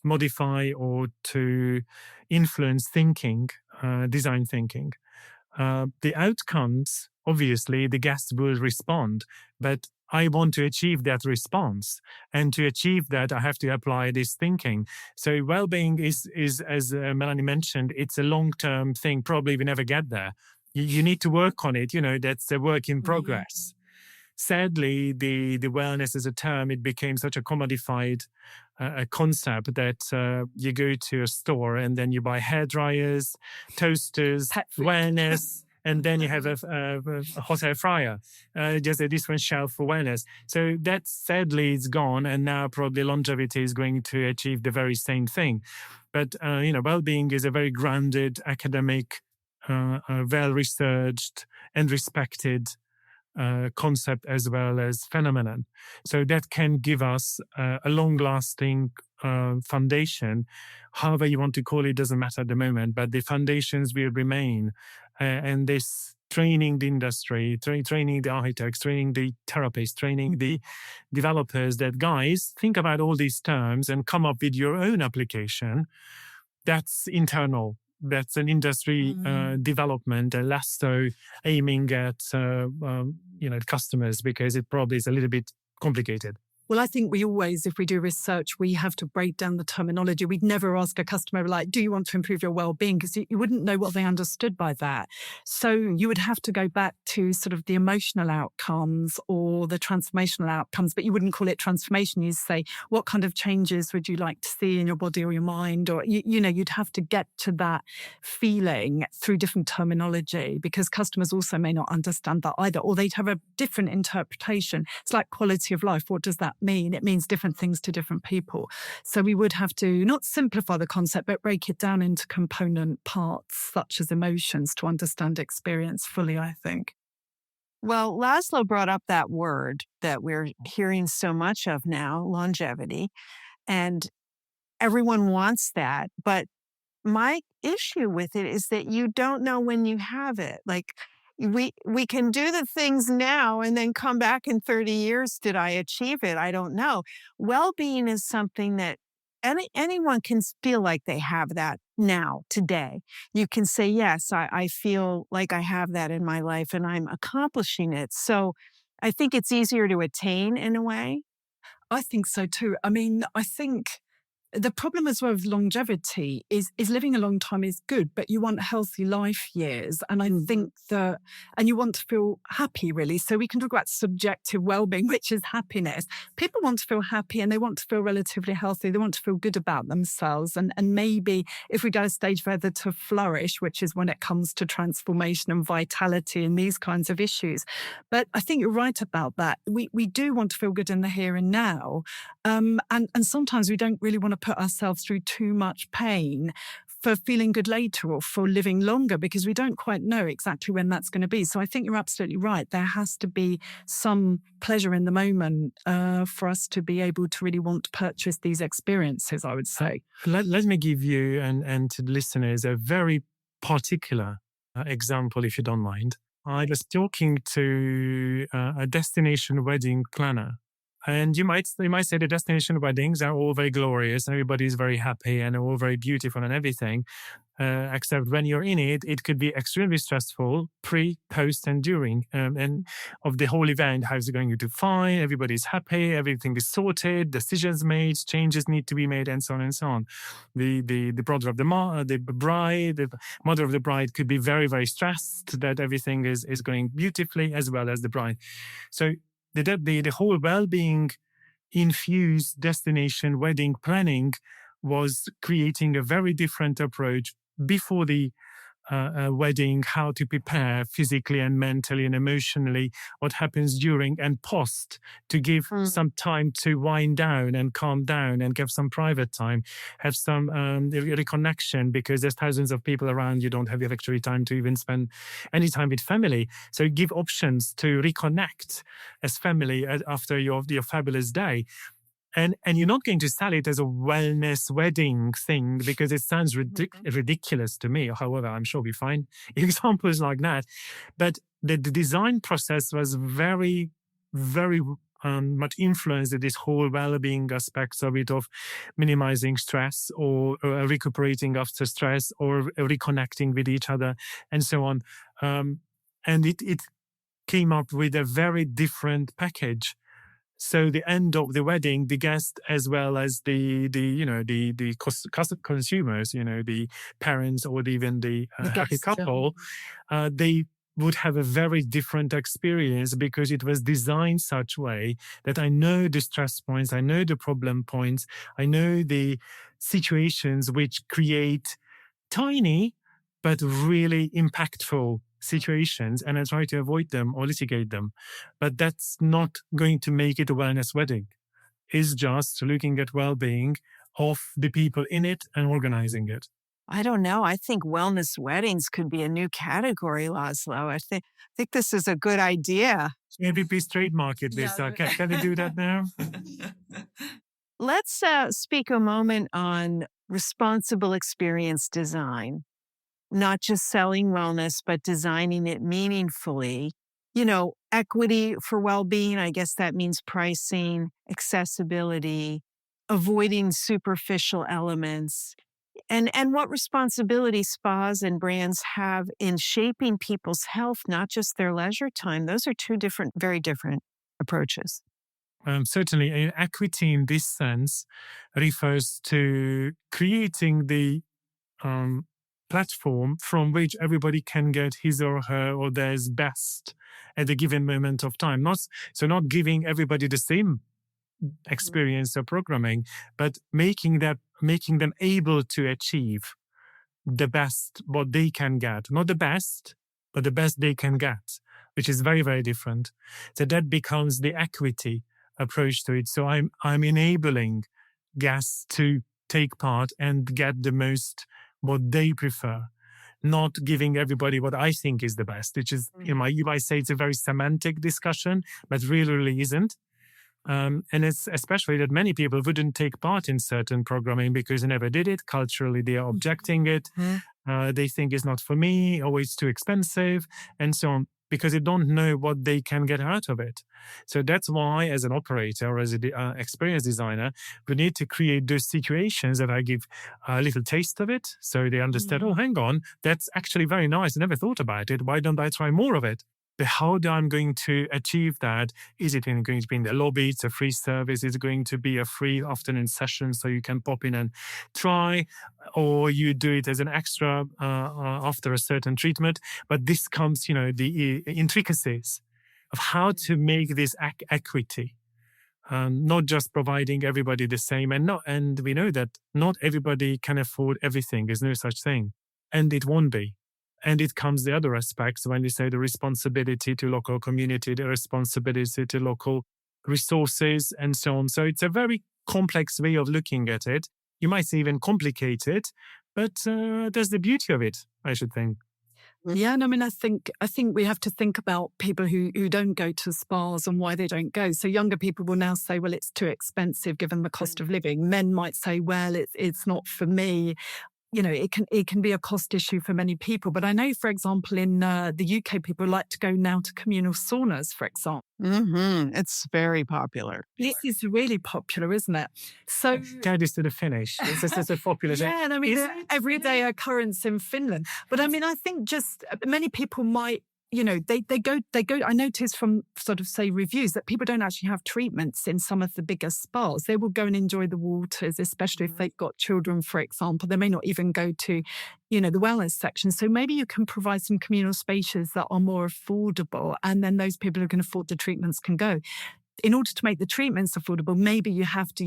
B: modify or to influence thinking, design thinking. The outcomes, obviously, the guests will respond, but I want to achieve that response. And to achieve that, I have to apply this thinking. So well-being is as Melanie mentioned, it's a long-term thing. Probably we never get there. You need to work on it. That's a work in progress. Sadly, the wellness as a term, it became such a commodified a concept that you go to a store and then you buy hair dryers, toasters, wellness, and then you have a hot air fryer, just a different shelf for wellness. So that sadly is gone, and now probably longevity is going to achieve the very same thing. But well-being is a very grounded, academic, well-researched and respected concept as well as phenomenon. So that can give us a long-lasting foundation. However you want to call it, doesn't matter at the moment, but the foundations will remain. And this training the industry, training the architects, training the therapists, training the developers, that guys, think about all these terms and come up with your own application. That's internal. That's an industry development, and less so aiming at customers, because it probably is a little bit complicated.
C: Well, I think we always, if we do research, we have to break down the terminology. We'd never ask a customer, like, do you want to improve your well-being? Because you wouldn't know what they understood by that. So you would have to go back to sort of the emotional outcomes or the transformational outcomes, but you wouldn't call it transformation. You'd say, what kind of changes would you like to see in your body or your mind? Or, you'd have to get to that feeling through different terminology, because customers also may not understand that either, or they'd have a different interpretation. It's like quality of life. What does that mean? It means different things to different people. So we would have to not simplify the concept, but break it down into component parts, such as emotions, to understand experience fully, I think.
A: Well, Laszlo brought up that word that we're hearing so much of now, longevity, and everyone wants that. But my issue with it is that you don't know when you have it. Like, we can do the things now and then come back in 30 years. Did I achieve it? I don't know. Well-being is something that anyone can feel like they have that now, today. You can say, yes, I feel like I have that in my life and I'm accomplishing it. So I think it's easier to attain in a way.
C: I think so too. I mean, I think the problem as well with longevity is living a long time is good, but you want healthy life years. And I think that, and you want to feel happy, really. So we can talk about subjective well-being, which is happiness. People want to feel happy and they want to feel relatively healthy. They want to feel good about themselves. And maybe if we go a stage further, to flourish, which is when it comes to transformation and vitality and these kinds of issues. But I think you're right about that. We do want to feel good in the here and now. And sometimes we don't really want to put ourselves through too much pain for feeling good later or for living longer, because we don't quite know exactly when that's going to be. So I think you're absolutely right. There has to be some pleasure in the moment for us to be able to really want to purchase these experiences, I would say.
B: Let me give you and to the listeners a very particular example, if you don't mind. I was talking to a destination wedding planner And you might say the destination weddings are all very glorious, everybody's very happy and all very beautiful and everything. Except when you're in it, it could be extremely stressful pre, post, and during. And of the whole event, how's it going to fine? Everybody's happy, everything is sorted, decisions made, changes need to be made, and so on and so on. The brother of the bride, the mother of the bride could be very, very stressed that everything is going beautifully, as well as the bride. So the whole well-being infused destination wedding planning was creating a very different approach before the wedding, how to prepare physically and mentally and emotionally, what happens during and post, to give some time to wind down and calm down and give some private time, have some reconnection, because there's thousands of people around, you don't have actually time to even spend any time with family. So give options to reconnect as family after your fabulous day. And you're not going to sell it as a wellness wedding thing, because it sounds ridiculous to me. However, I'm sure we find examples like that. But the design process was very, very much influenced in this whole well-being aspects of it, of minimizing stress or recuperating after stress or reconnecting with each other and so on. And it came up with a very different package. So the end of the wedding, the guest as well as the consumers, the parents or even the happy couple, they would have a very different experience, because it was designed such way that I know the stress points, I know the problem points, I know the situations which create tiny but really impactful situations, and I try to avoid them or litigate them. But that's not going to make it a wellness wedding. It's just looking at well-being of the people in it and organizing it.
A: I don't know. I think wellness weddings could be a new category, Laszlo. I think this is a good idea.
B: Maybe please trademark it, Lisa. Can they do that now?
A: Let's speak a moment on responsible experience design. Not just selling wellness, but designing it meaningfully. Equity for well-being, I guess that means pricing, accessibility, avoiding superficial elements, and what responsibility spas and brands have in shaping people's health, not just their leisure time. Those are two very different approaches.
B: Certainly, equity in this sense refers to creating the platform from which everybody can get his or her or theirs best at a given moment of time. Not giving everybody the same experience or programming, but making them able to achieve the best what they can get. Not the best, but the best they can get, which is very, very different. So that becomes the equity approach to it. So I'm enabling guests to take part and get the most what they prefer, not giving everybody what I think is the best, which is, you might say it's a very semantic discussion, but really isn't. And it's especially that many people wouldn't take part in certain programming because they never did it. Culturally, they are objecting it. They think it's not for me, or it's too expensive, and so on, because they don't know what they can get out of it. So that's why, as an operator or as an experience designer, we need to create those situations that I give a little taste of it, so they understand, oh, hang on, that's actually very nice. I never thought about it. Why don't I try more of it? But how I'm going to achieve that? Is it going to be in the lobby? It's a free service. Is it going to be a free afternoon session so you can pop in and try? Or you do it as an extra after a certain treatment? But this comes, the intricacies of how to make this equity. Not just providing everybody the same. And we know that not everybody can afford everything. There's no such thing. And it won't be. And it comes the other aspects when we say the responsibility to local community, the responsibility to local resources, and so on. So it's a very complex way of looking at it. You might say even complicated, but that's the beauty of it, I should think.
C: Yeah, and I mean, I think we have to think about people who don't go to spas and why they don't go. So younger people will now say, well, it's too expensive given the cost of living. Men might say, well, it's not for me. it can be a cost issue for many people. But I know, for example, in the UK, people like to go now to communal saunas, for example.
A: It's very popular.
C: This is really popular, isn't it? So
B: Guide us to the finish. This is a popular thing.
C: yeah, and I mean, it's an everyday occurrence in Finland. But I mean, I think just many people might, they go. I notice from sort of say reviews that people don't actually have treatments in some of the bigger spas. They will go and enjoy the waters, especially if they've got children, for example. They may not even go to, the wellness section. So maybe you can provide some communal spaces that are more affordable, and then those people who can afford the treatments can go. In order to make the treatments affordable, maybe you have to,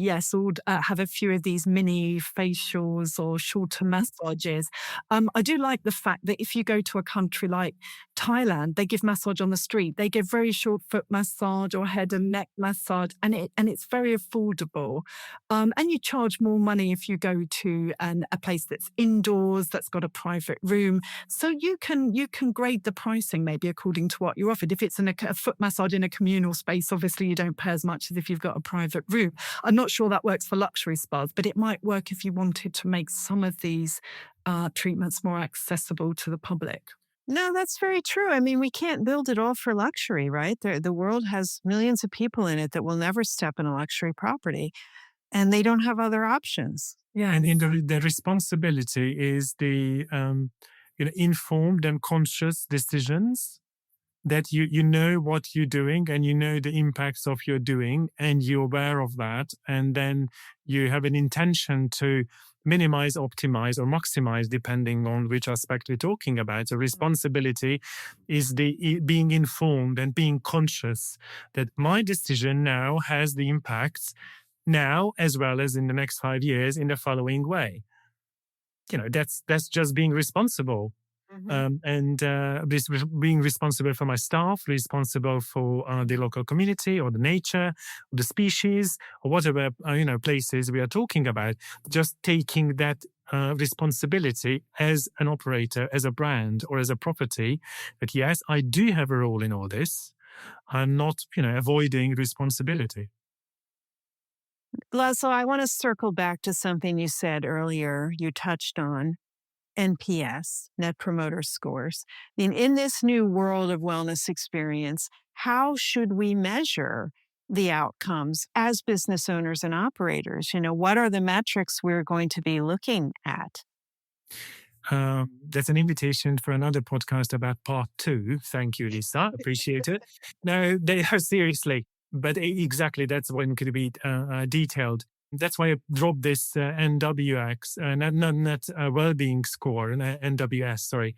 C: have a few of these mini facials or shorter massages. I do like the fact that if you go to a country like Thailand, they give massage on the street. They give very short foot massage or head and neck massage, and it's very affordable. And you charge more money if you go to a place that's indoors, that's got a private room. So you can grade the pricing maybe according to what you're offered. If it's a foot massage in a communal space, obviously you don't pay as much as if you've got a private room. I'm not sure that works for luxury spas, but it might work if you wanted to make some of these treatments more accessible to the public.
A: No, that's very true. I mean, we can't build it all for luxury, right? The world has millions of people in it that will never step in a luxury property, and they don't have other options.
C: Yeah,
B: And in the responsibility is the informed and conscious decisions that you know what you're doing and you know the impacts of your doing and you're aware of that, and then you have an intention to minimize, optimize, or maximize depending on which aspect we're talking about. So responsibility is the being informed and being conscious that my decision now has the impacts now as well as in the next 5 years in the following way. That's just being responsible. Being responsible for my staff, responsible for the local community or the nature, or the species, or whatever places we are talking about. Just taking that responsibility as an operator, as a brand, or as a property. That yes, I do have a role in all this. I'm not, avoiding responsibility.
A: Laszlo, I want to circle back to something you said earlier. You touched on NPS, Net Promoter Scores. I mean, in this new world of wellness experience, how should we measure the outcomes as business owners and operators? What are the metrics we're going to be looking at?
B: That's an invitation for another podcast about part 2. Thank you, Lisa. Appreciate it. No, they are seriously, but exactly that's when could be detailed. That's why I dropped this NWX, Net Wellbeing Score, NWS, sorry,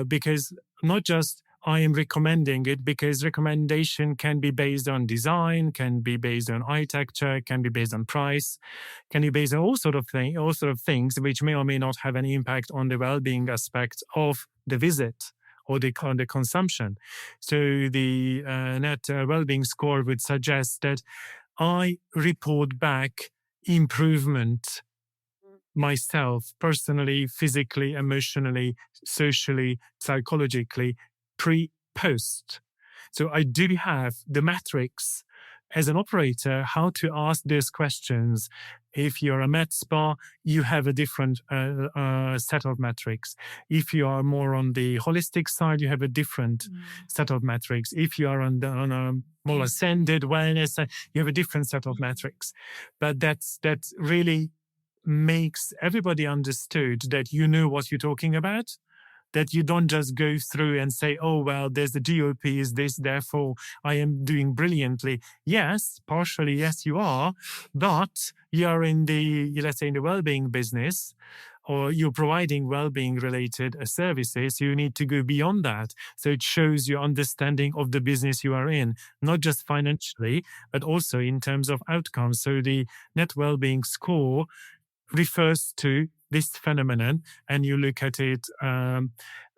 B: because not just I am recommending it, because recommendation can be based on design, can be based on architecture, can be based on price, can be based on all sort of things which may or may not have any impact on the well-being aspect of the visit or the consumption. So the Net Wellbeing Score would suggest that I report back improvement myself personally, physically, emotionally, socially, psychologically, pre-post. So I do have the metrics as an operator, how to ask those questions. If you're a med spa, you have a different set of metrics. If you are more on the holistic side, you have a different set of metrics. If you are on a more ascended wellness side, you have a different set of metrics. But that really makes everybody understood that you know what you're talking about. That you don't just go through and say, oh, well, there's the GOP is this, therefore I am doing brilliantly. Yes, partially, yes, you are, but you're in let's say in the well-being business, or you're providing well-being related services, you need to go beyond that. So it shows your understanding of the business you are in, not just financially, but also in terms of outcomes. So the Net Wellbeing Score refers to this phenomenon, and you look at it,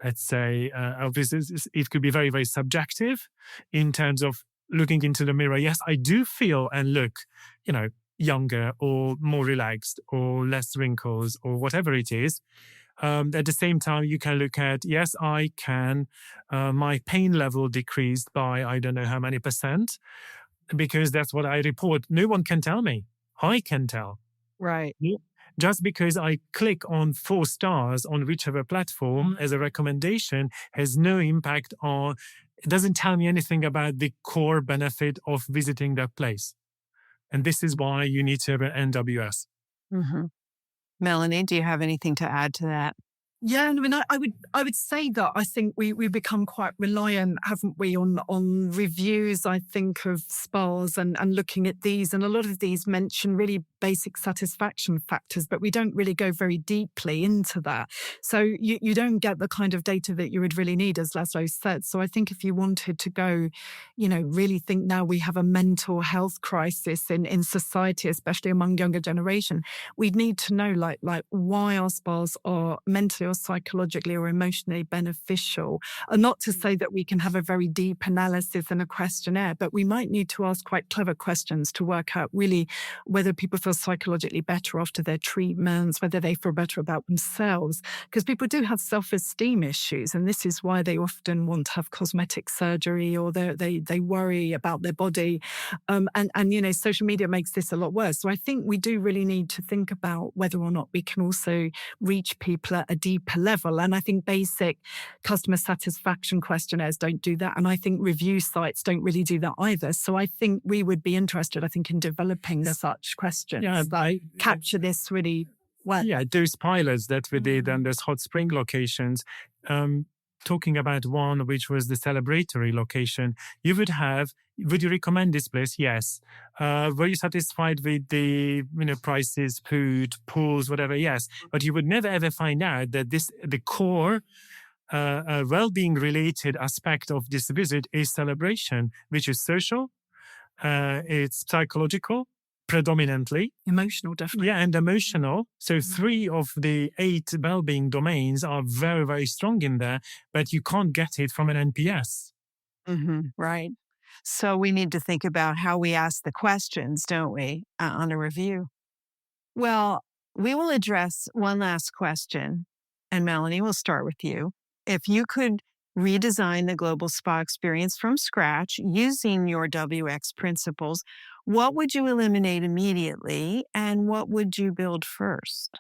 B: let's say, obviously it could be very, very subjective in terms of looking into the mirror. Yes, I do feel and look, younger or more relaxed or less wrinkles or whatever it is. At the same time, you can look at, yes, I can, my pain level decreased by, I don't know how many %, because that's what I report. No one can tell me. I can tell.
A: Right.
B: just because I click on 4 stars on whichever platform as a recommendation has no impact on, it doesn't tell me anything about the core benefit of visiting that place. And this is why you need to have an NWS.
A: Mm-hmm. Melanie, do you have anything to add to that?
C: Yeah, I mean, I would say that I think we become quite reliant, haven't we, on reviews, I think, of spas and looking at these. And a lot of these mention really basic satisfaction factors, but we don't really go very deeply into that. So you don't get the kind of data that you would really need, as Laszlo said. So I think if you wanted to go, really think now we have a mental health crisis in society, especially among younger generation, we'd need to know like why our spas are mentally or psychologically or emotionally beneficial. And not to say that we can have a very deep analysis and a questionnaire, but we might need to ask quite clever questions to work out really whether people feel psychologically better after their treatments, whether they feel better about themselves. Because people do have self-esteem issues, and this is why they often want to have cosmetic surgery or they worry about their body. And social media makes this a lot worse. So I think we do really need to think about whether or not we can also reach people at a deeper level. And I think basic customer satisfaction questionnaires don't do that. And I think review sites don't really do that either. So I think we would be interested, in developing such questions that capture this really well.
B: Yeah, those pilots that we did and those hot spring locations, talking about one which was the celebratory location, would you recommend this place? Yes. Were you satisfied with the prices, food, pools, whatever? Yes. But you would never ever find out that the core well-being related aspect of this visit is celebration, which is social, it's psychological, predominantly.
C: Emotional, definitely.
B: Yeah, and emotional. So 3 of the 8 well-being domains are very, very strong in there, but you can't get it from an NPS.
A: Mm-hmm. Right. So we need to think about how we ask the questions, don't we, on a review? Well, we will address one last question, and Melanie, we'll start with you. If you could redesign the global spa experience from scratch using your WX principles, what would you eliminate immediately and what would you build first?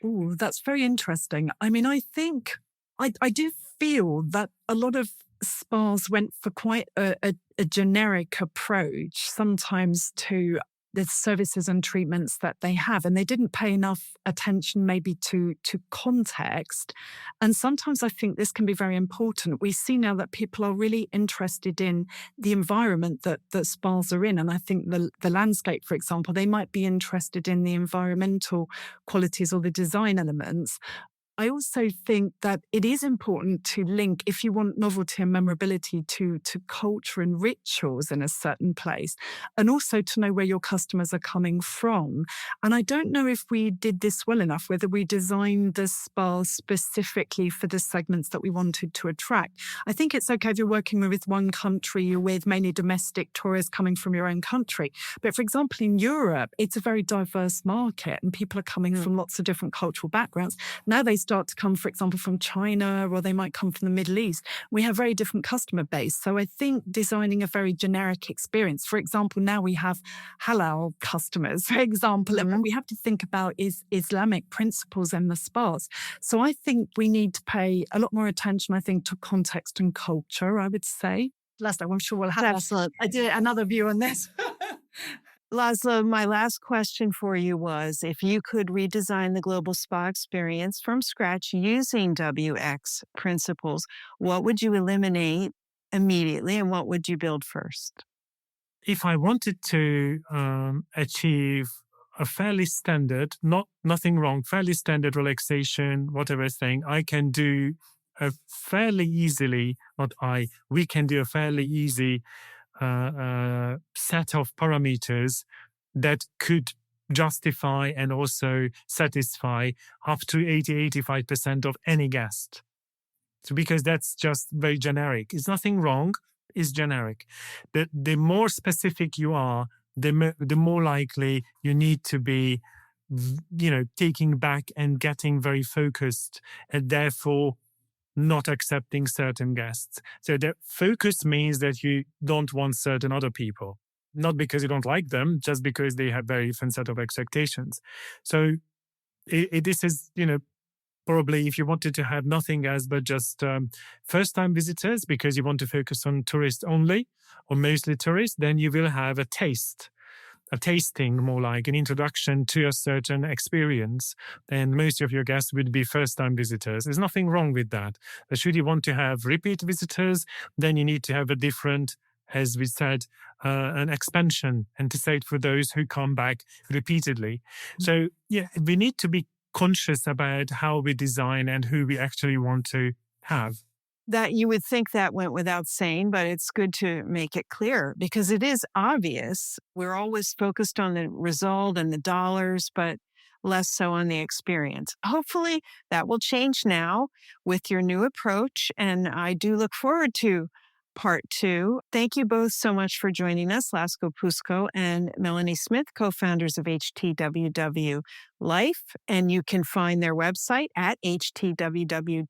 C: Oh, that's very interesting. I mean, I think I do feel that a lot of spas went for quite a generic approach sometimes to the services and treatments that they have, and they didn't pay enough attention maybe to context. And sometimes I think this can be very important. We see now that people are really interested in the environment that spas are in. And I think the landscape, for example, they might be interested in the environmental qualities or the design elements. I also think that it is important to link, if you want novelty and memorability, to culture and rituals in a certain place, and also to know where your customers are coming from. And I don't know if we did this well enough, whether we designed the spa specifically for the segments that we wanted to attract. I think it's okay if you're working with one country with mainly domestic tourists coming from your own country. But for example, in Europe, it's a very diverse market and people are coming from lots of different cultural backgrounds. Now they start to come, for example, from China, or they might come from the Middle East. We have very different customer base. So I think designing a very generic experience, for example, now we have halal customers, for example, and what we have to think about is Islamic principles in the spas. So I think we need to pay a lot more attention, I think, to context and culture, I would say. Laszlo, I'm sure we'll have another view on this.
A: Laszlo, my last question for you was, if you could redesign the global spa experience from scratch using WX principles, what would you eliminate immediately and what would you build first?
B: If I wanted to achieve a fairly standard, nothing wrong, fairly standard relaxation, whatever thing, I can do a fairly easily, we can do a fairly easy set of parameters that could justify and also satisfy up to 80-85% of any guest. So because that's just very generic. It's nothing wrong, it's generic. The more specific you are, the more likely you need to be, taking back and getting very focused, and therefore not accepting certain guests. So the focus means that you don't want certain other people, not because you don't like them, just because they have very different set of expectations. So this is, probably if you wanted to have nothing else but just first-time visitors because you want to focus on tourists only or mostly tourists, then you will have a tasting, more like an introduction to a certain experience. And most of your guests would be first-time visitors. There's nothing wrong with that. But should you want to have repeat visitors, then you need to have a different, as we said, an expansion and to say it for those who come back repeatedly. So yeah, we need to be conscious about how we design and who we actually want to have.
A: That you would think that went without saying, but it's good to make it clear because it is obvious. We're always focused on the result and the dollars, but less so on the experience. Hopefully that will change now with your new approach. And I do look forward to part 2. Thank you both so much for joining us, Lasco Pusco and Melanie Smith, co-founders of HTWW Life. And you can find their website at htww.life.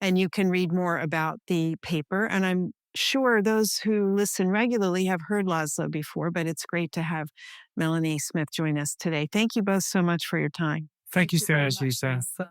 A: And you can read more about the paper. And I'm sure those who listen regularly have heard Laszlo before, but it's great to have Melanie Smith join us today. Thank you both so much for your time.
B: Thank you so
C: very
B: much,
C: much,
B: Lisa.
C: Lisa.